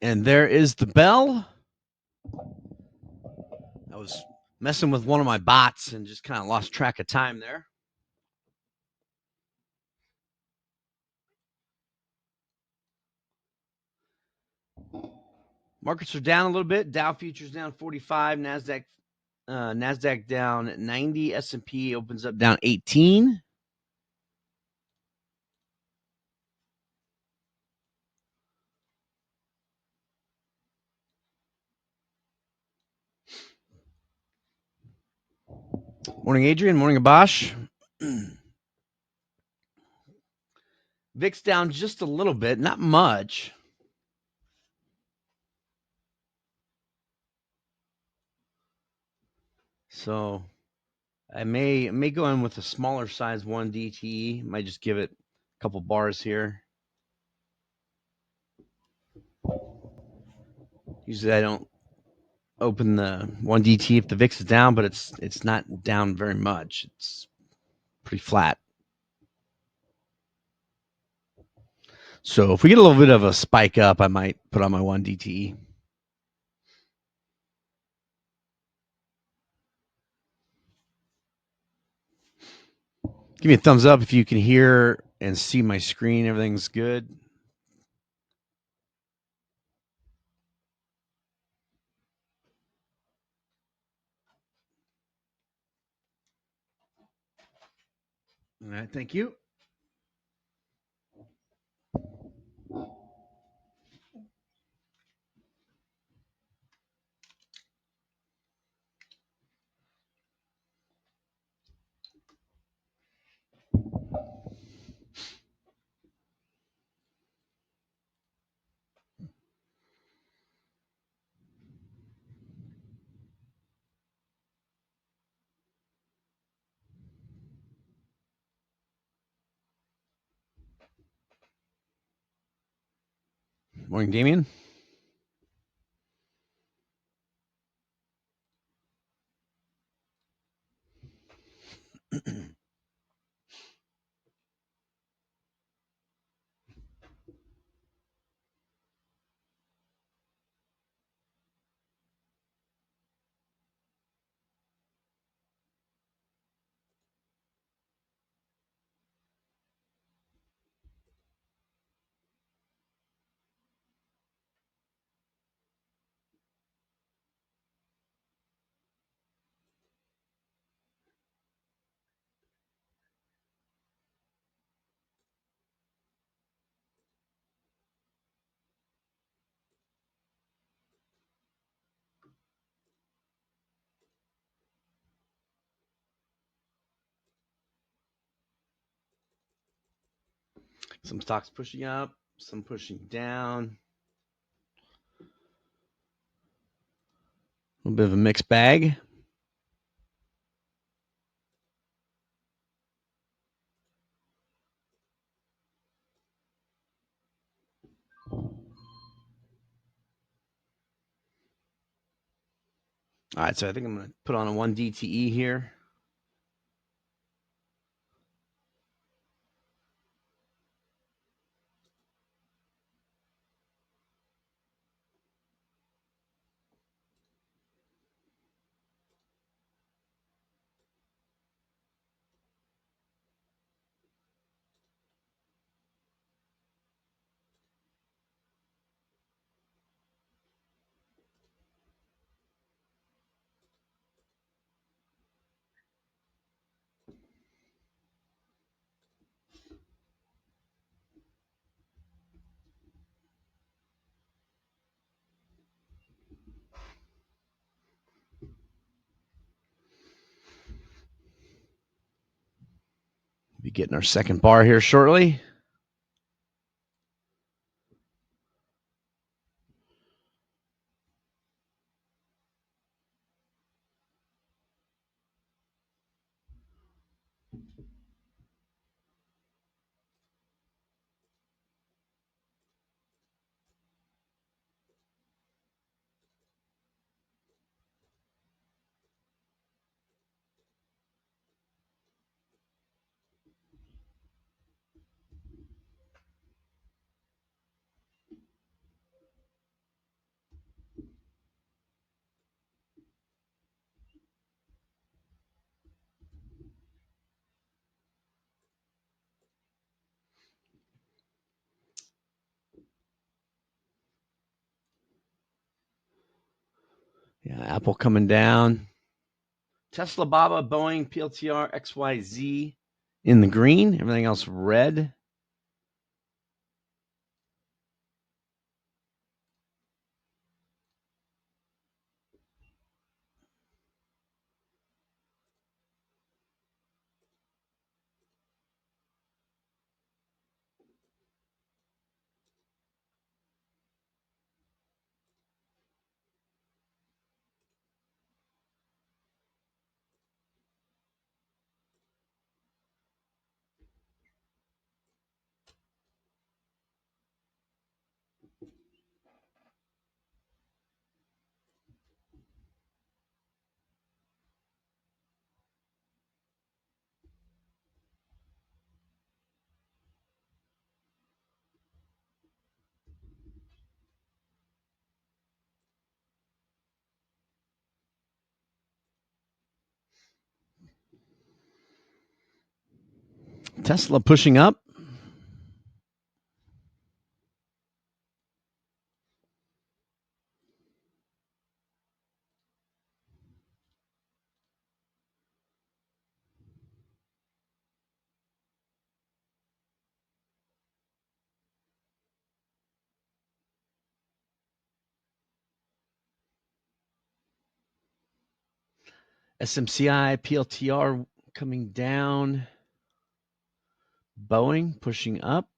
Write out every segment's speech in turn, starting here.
And there is the bell. I was messing with one of my bots and just kind of lost track of time there. Markets are down a little bit. Dow futures down 45, Nasdaq down 90, S&P opens up down 18. Morning, Adrian. Morning, Abash. VIX down just a little bit, not much. So I may go in with a smaller size 1 DTE. Might just give it a couple bars here. Usually I don't open the 1 DTE if the VIX is down, but it's not down very much. It's pretty flat. So if we get a little bit of a spike up, I might put on my 1 DTE. Give me a thumbs up if you can hear and see my screen. Everything's good. All right, thank you. Morning, Damien. Some stocks pushing up, some pushing down. A little bit of a mixed bag. All right, so I think I'm going to put on a 1 DTE here. Be getting our second bar here shortly. Yeah, Apple coming down. Tesla, Baba, Boeing, PLTR, XYZ in the green. Everything else red. Tesla pushing up. SMCI, PLTR coming down. Boeing pushing up.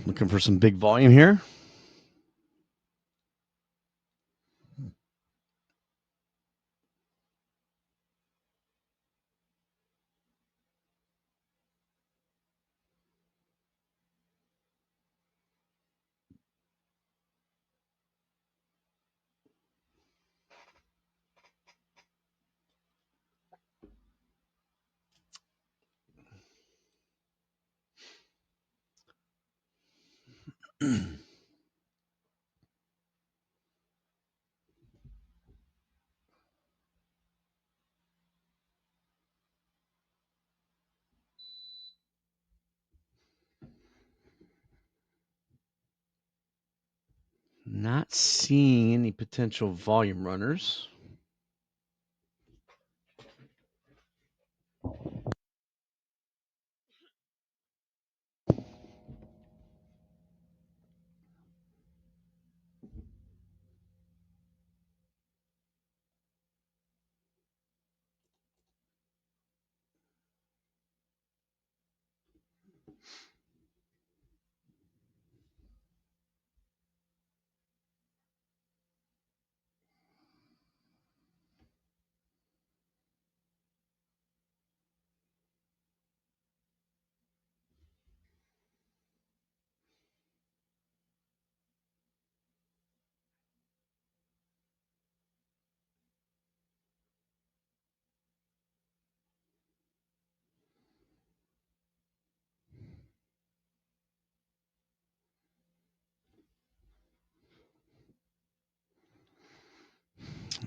Looking for some big volume here. Not seeing any potential volume runners.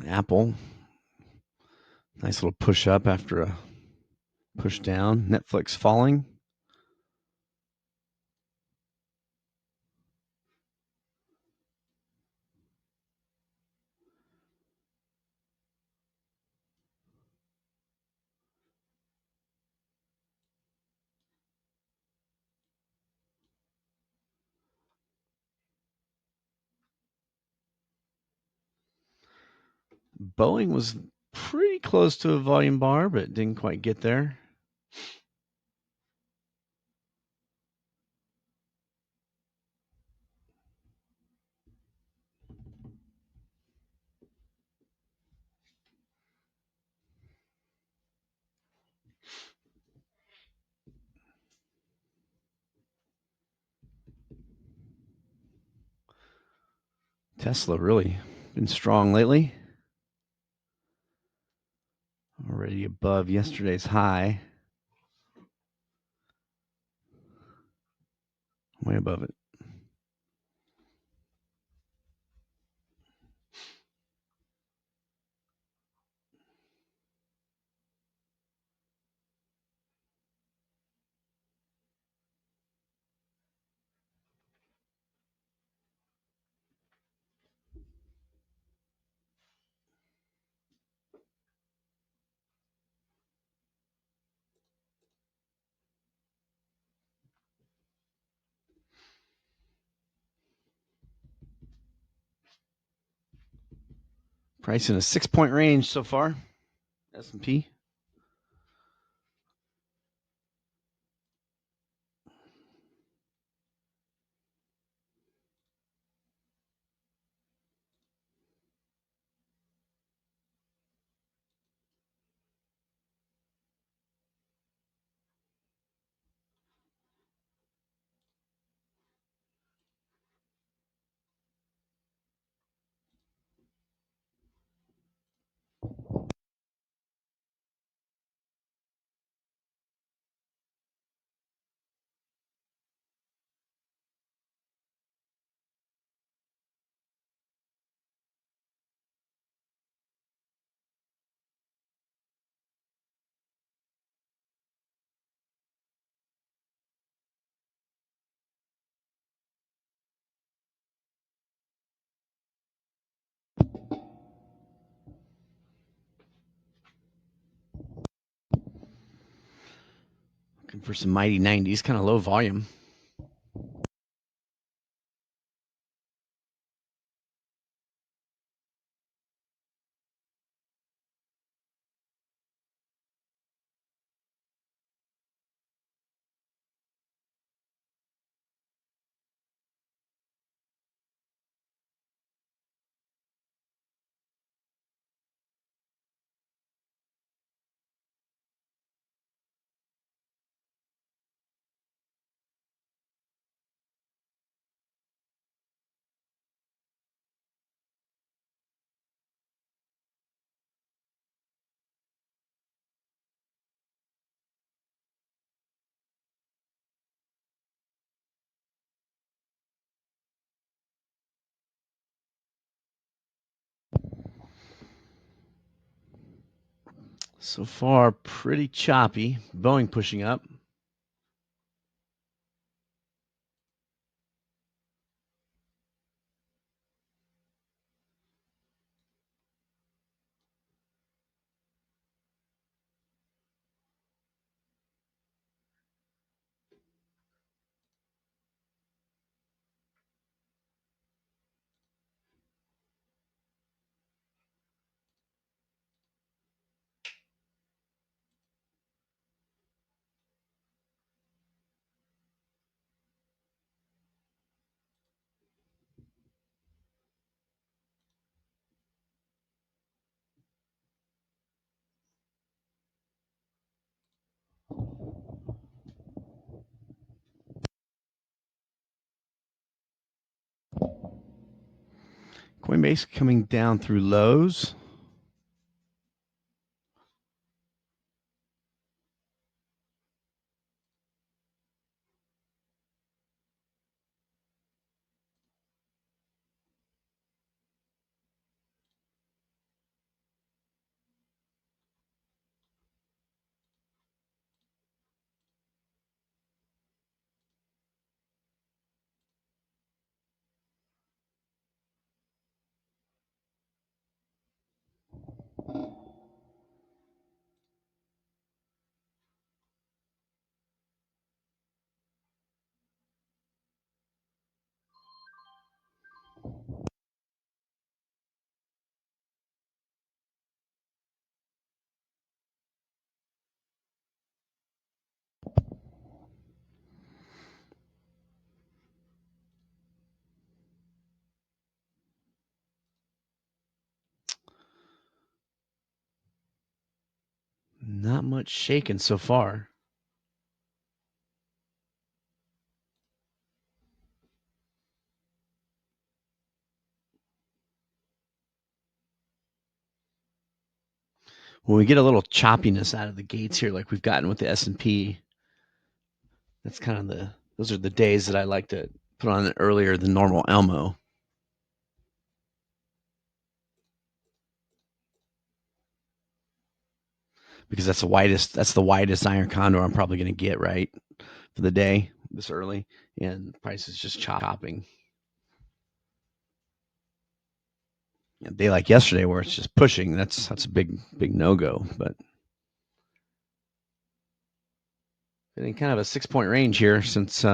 Apple, nice little push up after a push down. Netflix falling. Boeing was pretty close to a volume bar, but didn't quite get there. Tesla really been strong lately. Already above yesterday's high. Way above it. Price in a 6-point range so far. S&P. Looking for some mighty 90s, kind of low volume. So far, pretty choppy. Boeing pushing up. Coinbase coming down through lows. Not much shaken so far. when we get a little choppiness out of the gates here, like we've gotten with the S&P, that's kind of those are the days that I like to put on it earlier than normal Elmo. Because that's the widest iron condor I'm probably going to get, right, for the day this early, and the price is just chopping. A day like yesterday where it's just pushing, that's a big no-go. But in kind of a 6-point range here since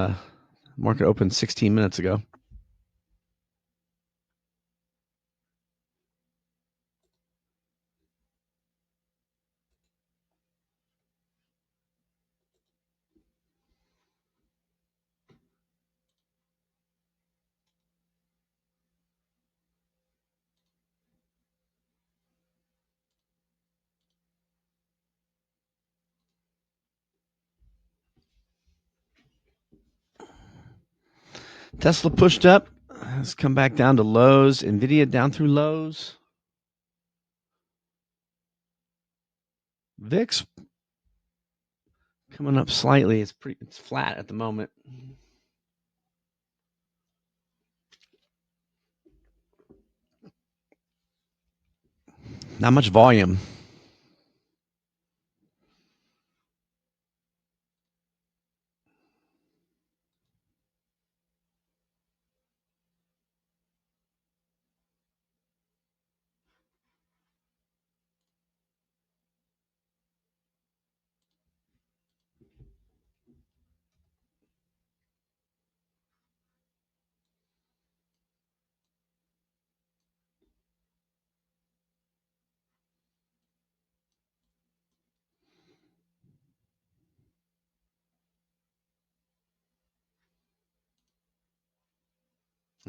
market opened 16 minutes ago. Tesla pushed up, has come back down to lows. Nvidia down through lows. VIX coming up slightly. It's flat at the moment. Not much volume.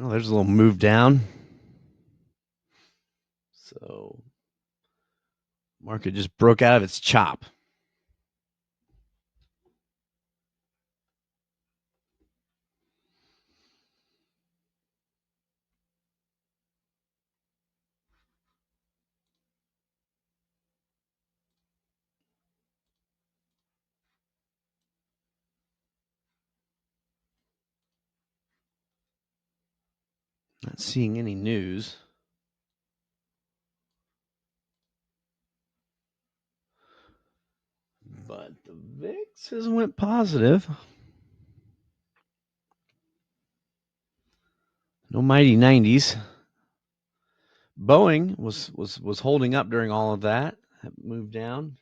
Oh, there's a little move down. So market just broke out of its chop. Not seeing any news. But the VIX has went positive. No mighty 90s. Boeing was holding up during all of that. Moved down.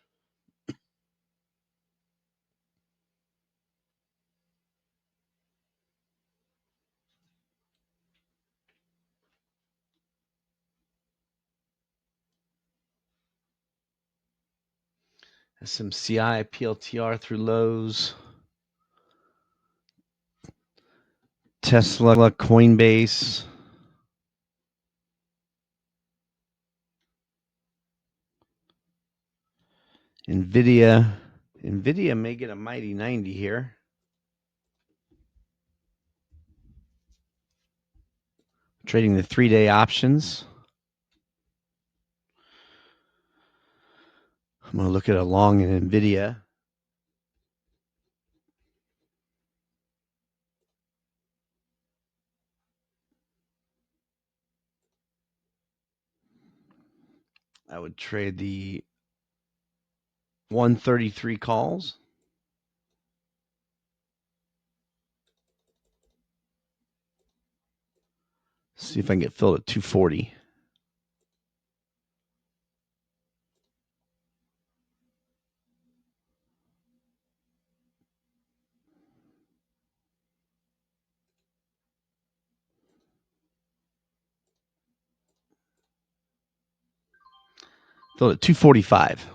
SMCI, PLTR through lows. Tesla, Coinbase. Nvidia. Nvidia may get a mighty 90 here. Trading the 3-day options. I'm going to look at a long in Nvidia. I would trade the 133 calls. See if I can get filled at 240. Filled at 245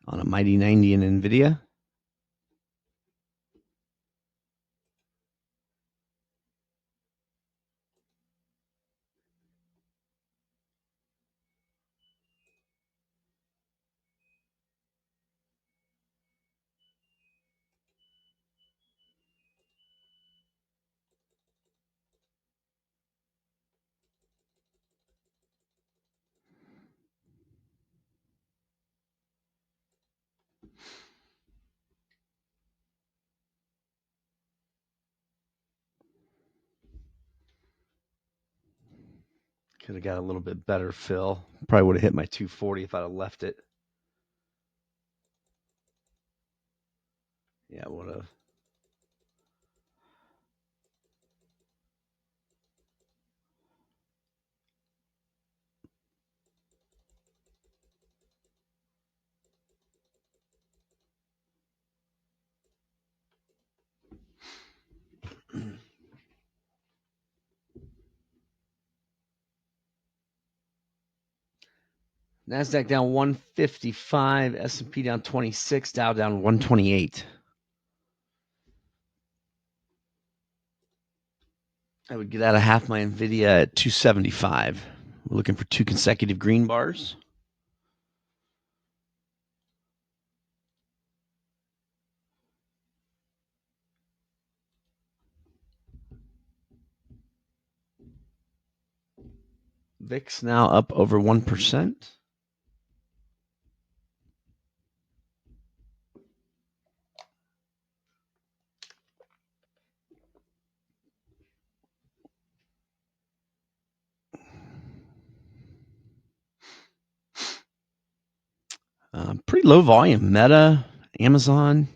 on a mighty 90 in Nvidia. Could have got a little bit better fill. Probably would have hit my 240 if I'd have left it. Yeah, would have. NASDAQ down 155, S&P down 26, Dow down 128. I would get out of half my NVIDIA at 275. We're looking for 2 consecutive green bars. VIX now up over 1%. Pretty low volume. Meta, Amazon,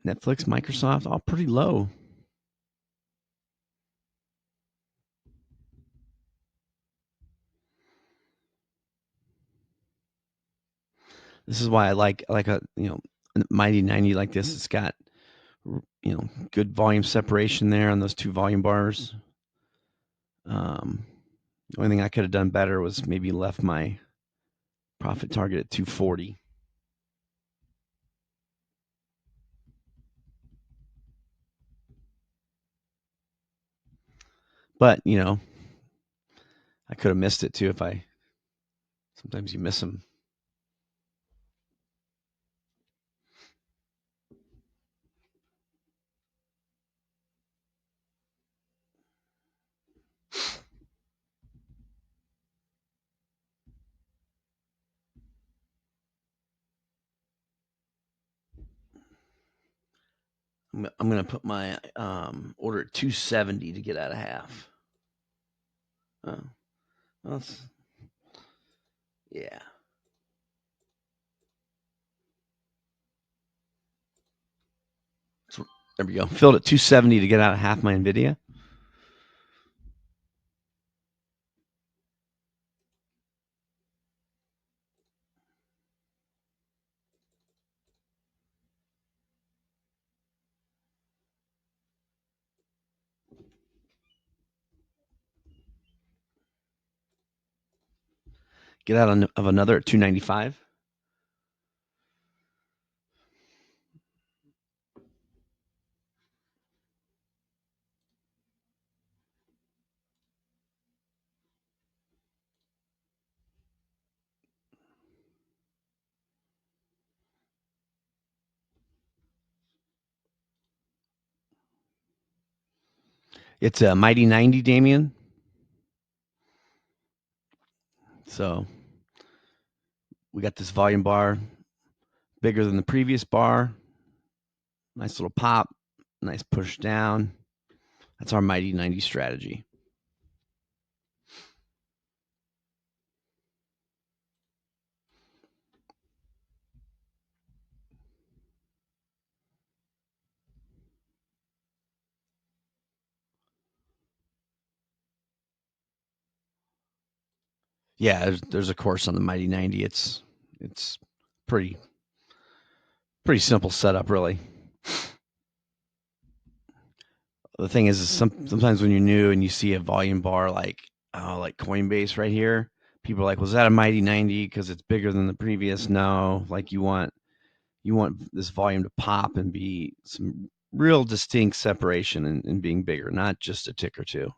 Netflix, Microsoft, all pretty low. This is why I like a mighty 90 like this. It's got good volume separation there on those 2 volume bars. The only thing I could have done better was maybe left my profit target at 240. But, I could have missed it too sometimes you miss them. I'm going to put my order at 270 to get out of half. Well, yeah. So, there we go. Filled at 270 to get out of half my NVIDIA. Get out of another at 295. It's a mighty 90, Damien. So we got this volume bar bigger than the previous bar. Nice little pop, nice push down. That's our mighty 90 strategy. Yeah, there's a course on the mighty 90. It's pretty simple setup, really. The thing is sometimes when you're new and you see a volume bar like Coinbase right here, people are like, "Was that a mighty 90 because it's bigger than the previous?" No, like you want this volume to pop and be some real distinct separation and being bigger, not just a tick or two.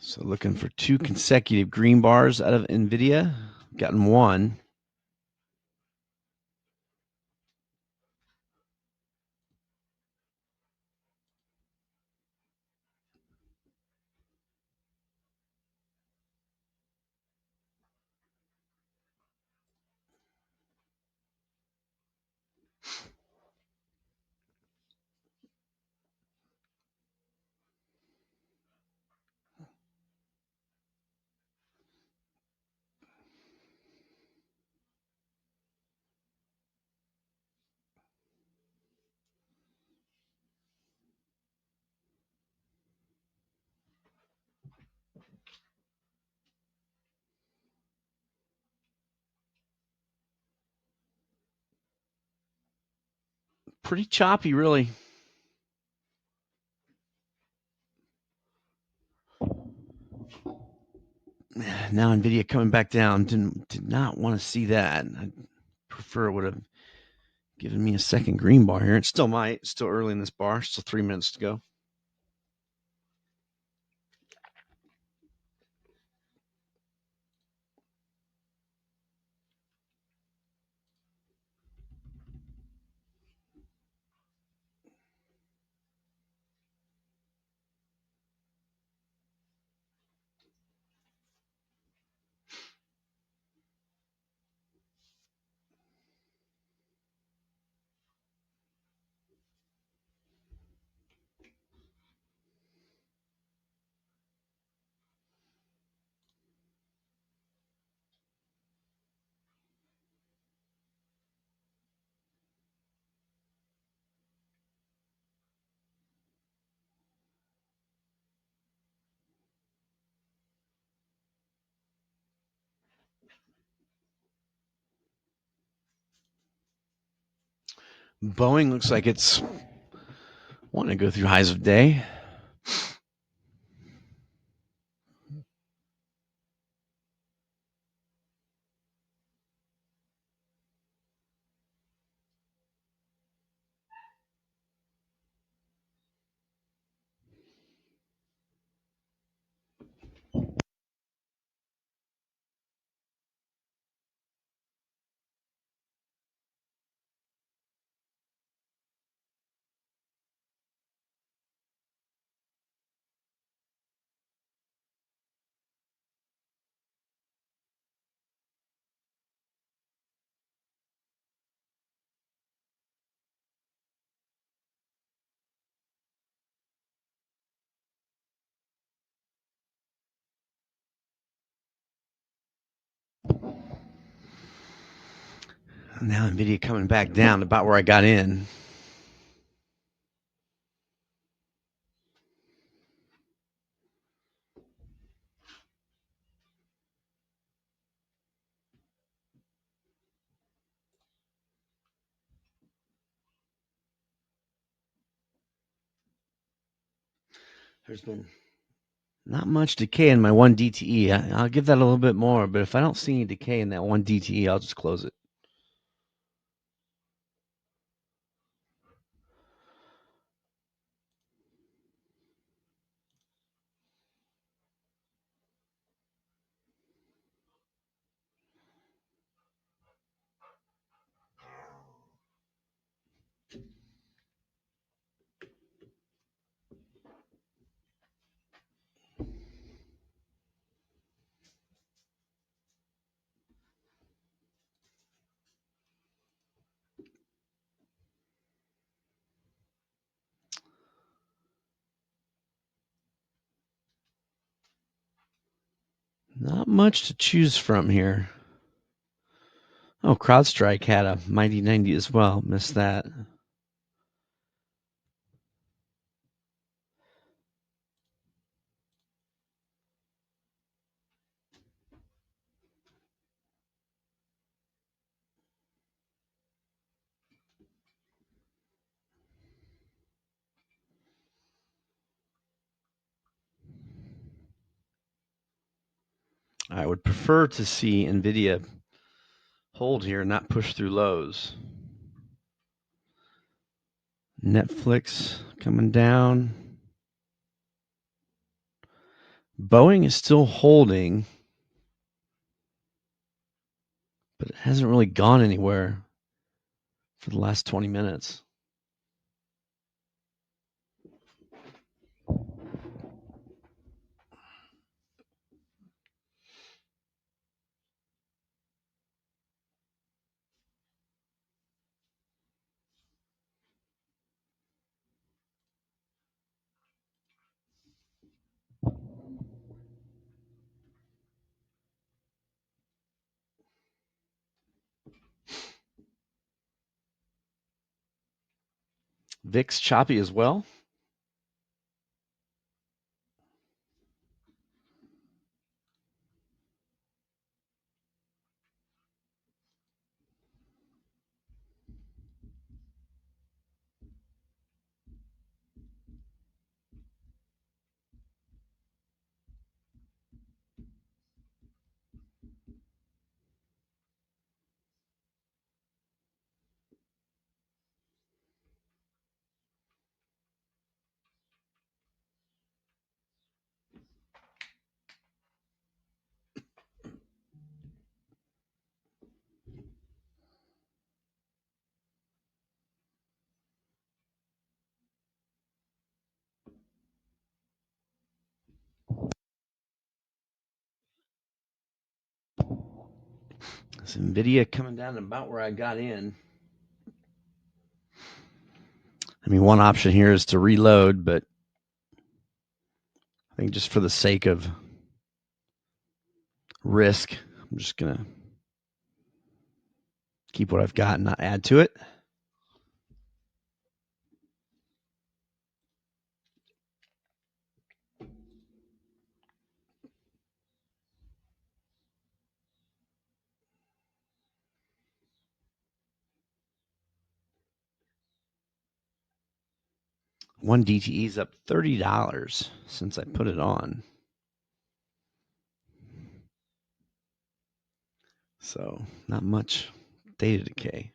So looking for 2 consecutive green bars out of NVIDIA. Gotten one. pretty choppy, really. Now Nvidia coming back down. Did not want to see that. I prefer it would have given me a second green bar here. It still might. Still early in this bar. Still 3 minutes to go. Boeing looks like it's wanting to go through highs of day. Now Nvidia coming back down about where I got in. There's been not much decay in my one DTE. I'll give that a little bit more, but if I don't see any decay in that one DTE, I'll just close it. Not much to choose from here. Oh, CrowdStrike had a mighty 90 as well. Missed that. I would prefer to see Nvidia hold here, not push through lows. Netflix coming down. Boeing is still holding, but it hasn't really gone anywhere for the last 20 minutes. VIX choppy as well. This NVIDIA coming down about where I got in. I mean, one option here is to reload, but I think just for the sake of risk, I'm just going to keep what I've got and not add to it. One DTE is up $30 since I put it on. So not much data decay.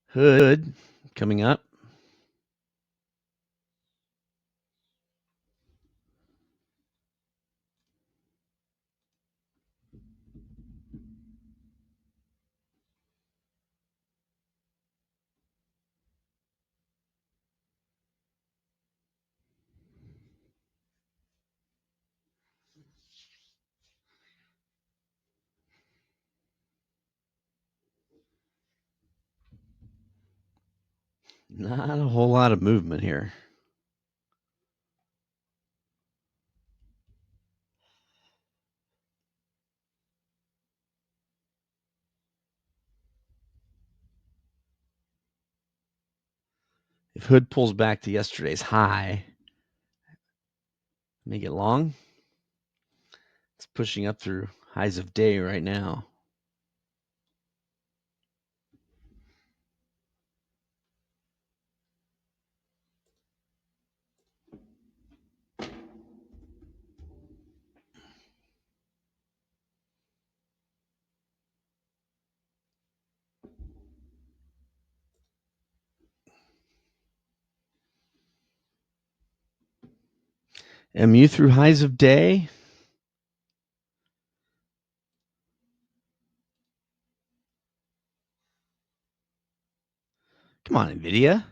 Hood coming up. Not a whole lot of movement here. If Hood pulls back to yesterday's high, make it long. It's pushing up through highs of day right now. MU through highs of day. Come on, NVIDIA.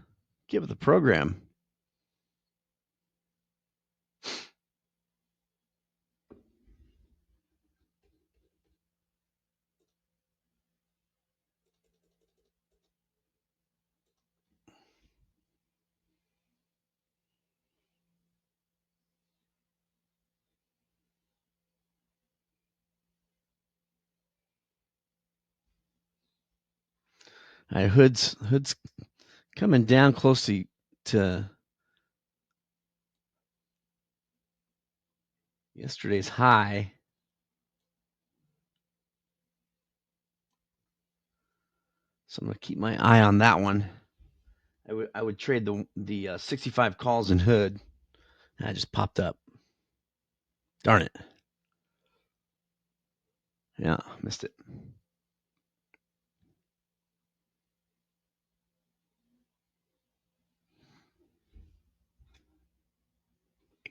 Get with the program. All right, Hood's coming down closely to yesterday's high. So I'm going to keep my eye on that one. I would trade the 65 calls in Hood. And I just popped up. Darn it. Yeah, missed it.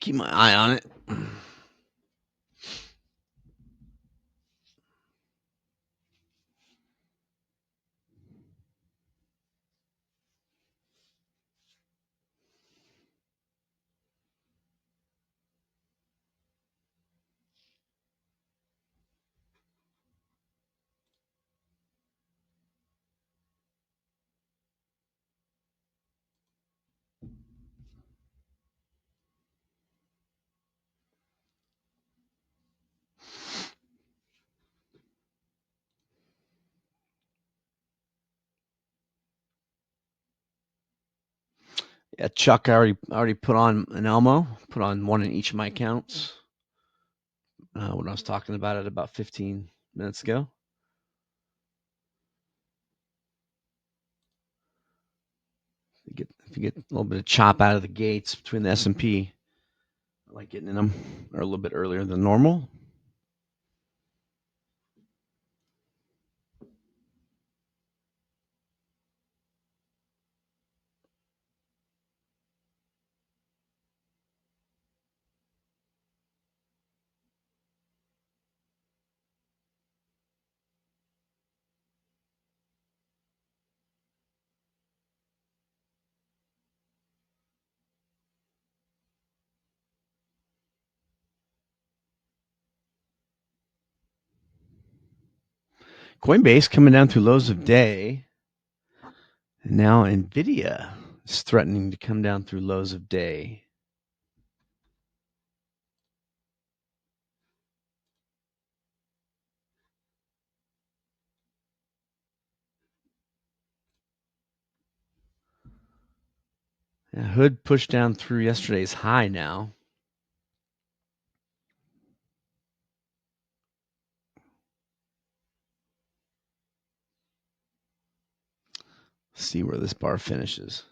Keep my eye on it. Yeah, Chuck, I already put on an Elmo. Put on one in each of my accounts when I was talking about it about 15 minutes ago. If you get a little bit of chop out of the gates between the S&P, I like getting in them or a little bit earlier than normal. Coinbase coming down through lows of day. And now NVIDIA is threatening to come down through lows of day. Hood pushed down through yesterday's high now. Let's see where this bar finishes.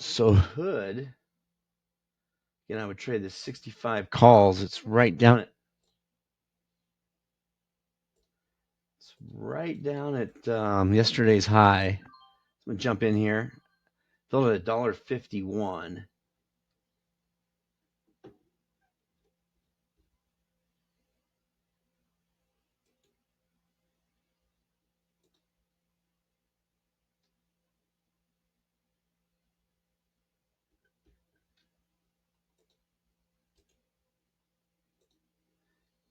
So Hood, again, I would trade this 65 calls. It's right down at yesterday's high. I'm gonna jump in here. Filled at $1.51.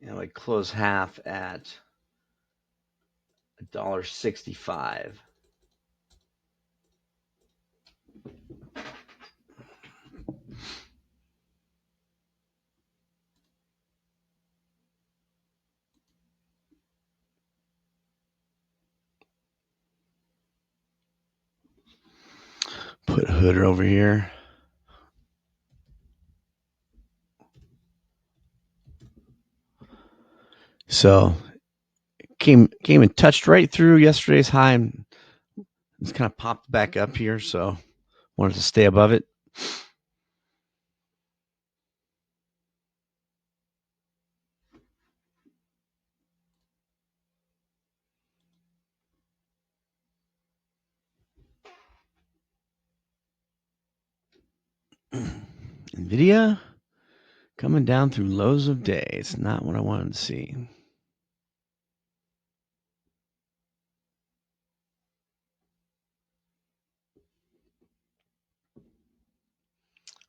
I close half at $1.65. Put Hood over here. So came and touched right through yesterday's high and it's kind of popped back up here. So wanted to stay above it. NVIDIA coming down through lows of day. It's not what I wanted to see.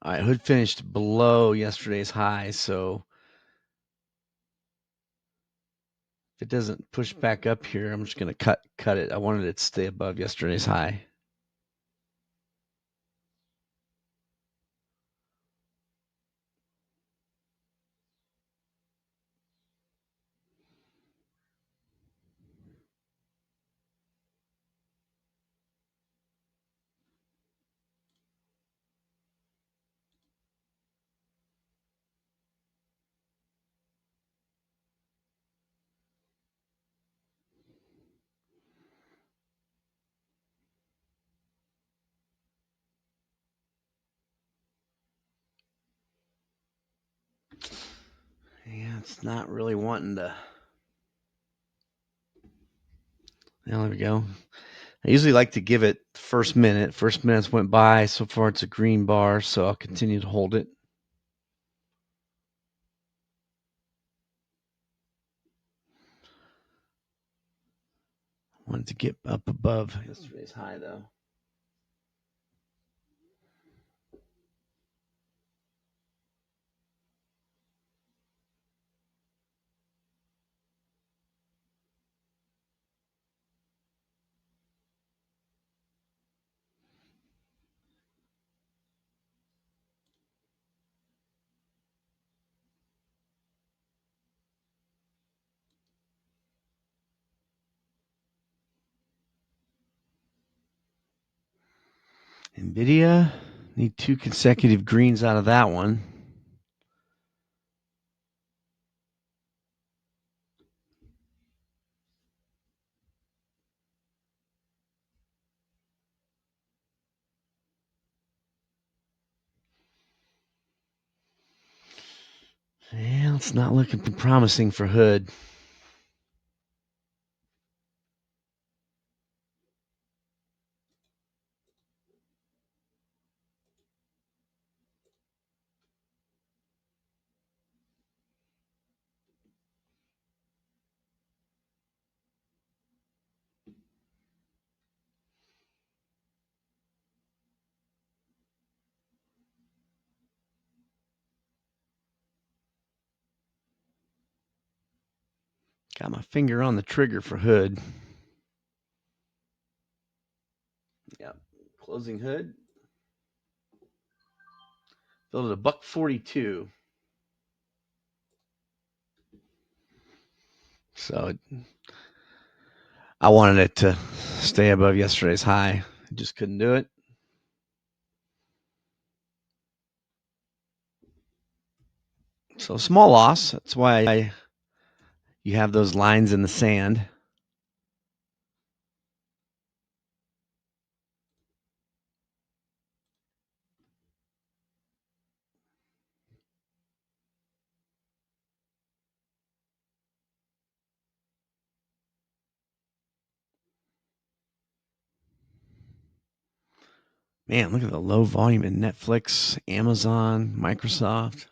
All right, Hood finished below yesterday's high, so if it doesn't push back up here, I'm just going to cut it. I wanted it to stay above yesterday's high. Yeah, it's not really wanting to. Now, there we go. I usually like to give it first minute. First minutes went by. So far, it's a green bar, so I'll continue to hold it. Wanted to get up above yesterday's high, though. NVIDIA, need 2 consecutive greens out of that one. Yeah, it's not looking promising for Hood. Got my finger on the trigger for hood. Yep. Closing hood. Filled at $1.42. So I wanted it to stay above yesterday's high. I just couldn't do it. So small loss. That's why you have those lines in the sand. Man, look at the low volume in Netflix, Amazon, Microsoft,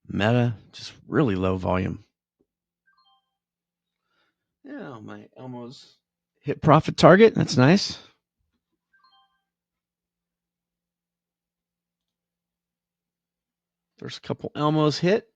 Meta. Just really low volume. Yeah, my Elmo's hit profit target. That's nice. First couple Elmos hit.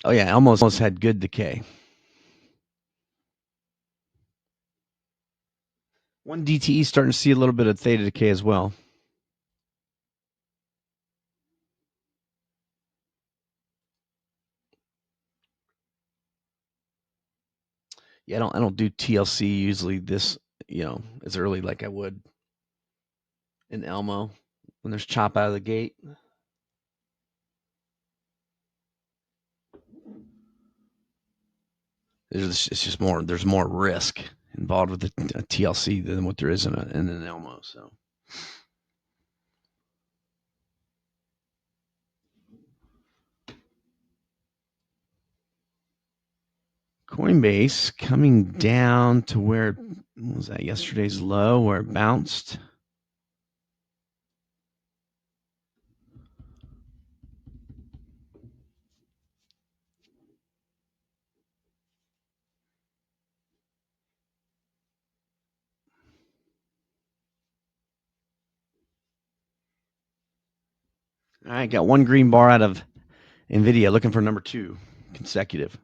Oh yeah, Elmo's had good decay. One DTE starting to see a little bit of theta decay as well. Yeah, I don't do TLC usually this, as early like I would in Elmo when there's chop out of the gate. It's just there's more risk involved with a TLC than what there is in an Elmo. So Coinbase coming down to where what was that yesterday's low where it bounced. All right, got one green bar out of NVIDIA, looking for number 2 consecutive.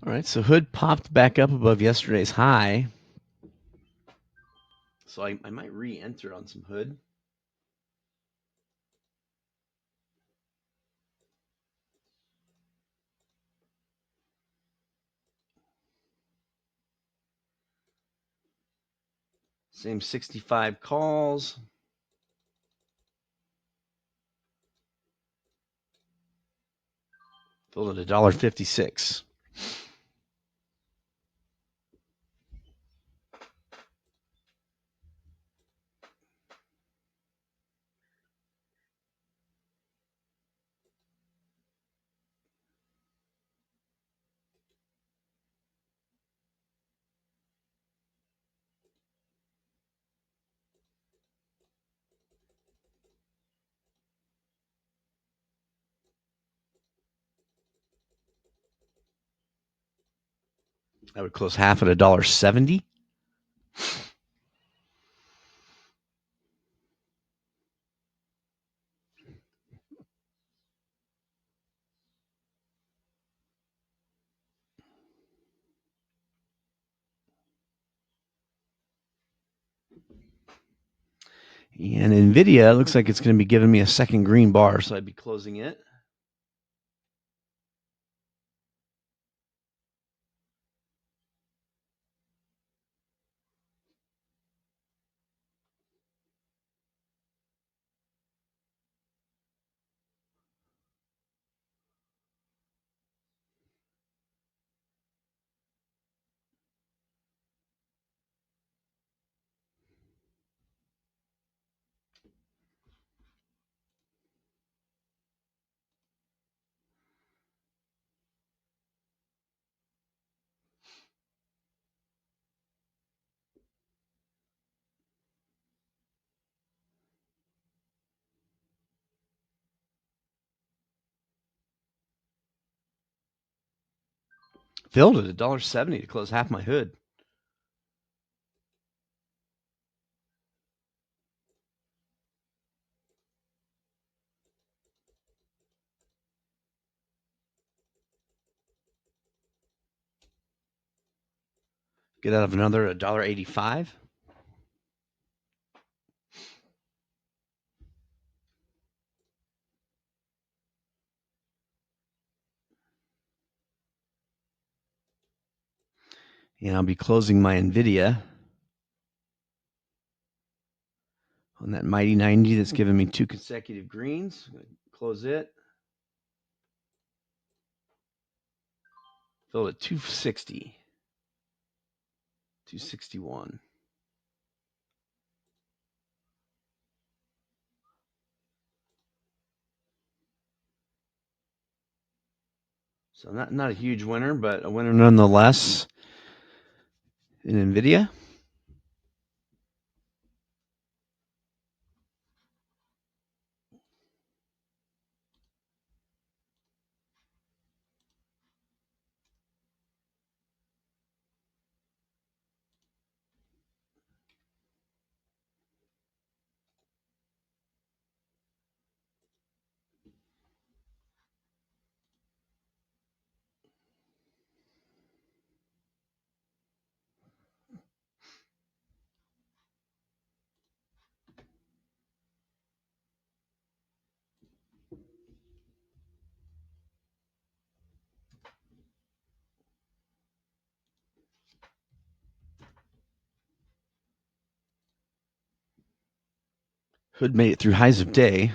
All right, so hood popped back up above yesterday's high. So I might re-enter on some hood. Same 65 calls. Filled at $1.56. I would close half at $1.70. And NVIDIA looks like it's going to be giving me a second green bar, so I'd be closing it. Filled at $1.70 to close half my hood. Get out of another $1.85. And I'll be closing my NVIDIA on that mighty 90 that's given me 2 consecutive greens. Close it. Filled at 260. 261. So not a huge winner, but a winner nonetheless in NVIDIA. Hood made it through highs of day.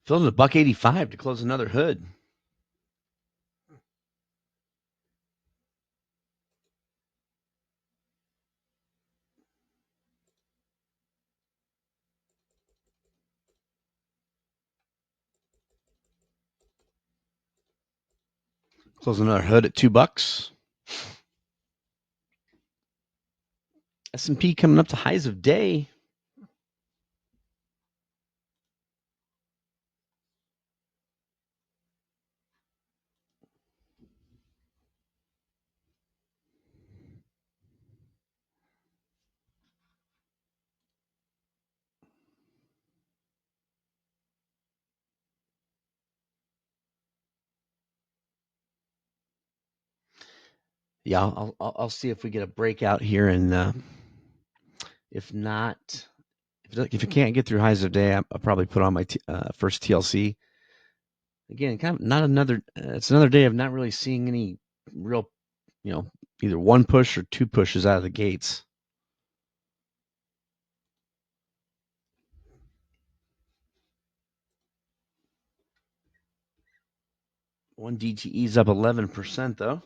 Filled at $1.85 to close another hood. Close another hood at $2. S&P coming up to highs of day. Yeah, I'll see if we get a breakout here, and if not, if you can't get through highs of day, I'll probably put on my first TLC. Again, kind of not another. It's another day of not really seeing any real, either one push or two pushes out of the gates. One DTE's up 11% though.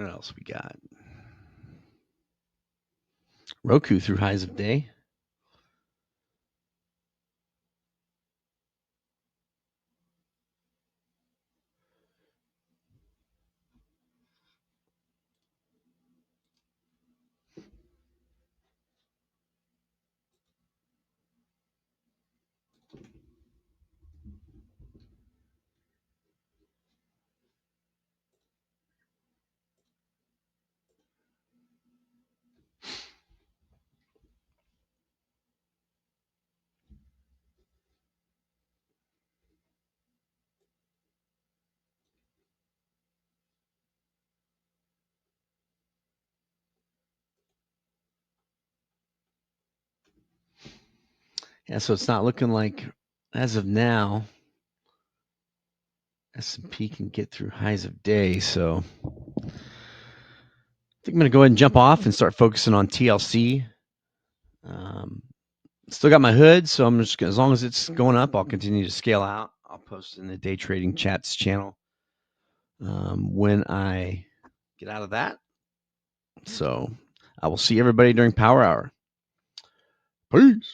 What else we got? Roku through highs of day. Yeah, so it's not looking like, as of now, S&P can get through highs of day. So I think I'm going to go ahead and jump off and start focusing on TLC. Still got my hood, so I'm just, as long as it's going up, I'll continue to scale out. I'll post in the day trading chats channel when I get out of that. So I will see everybody during Power Hour. Peace.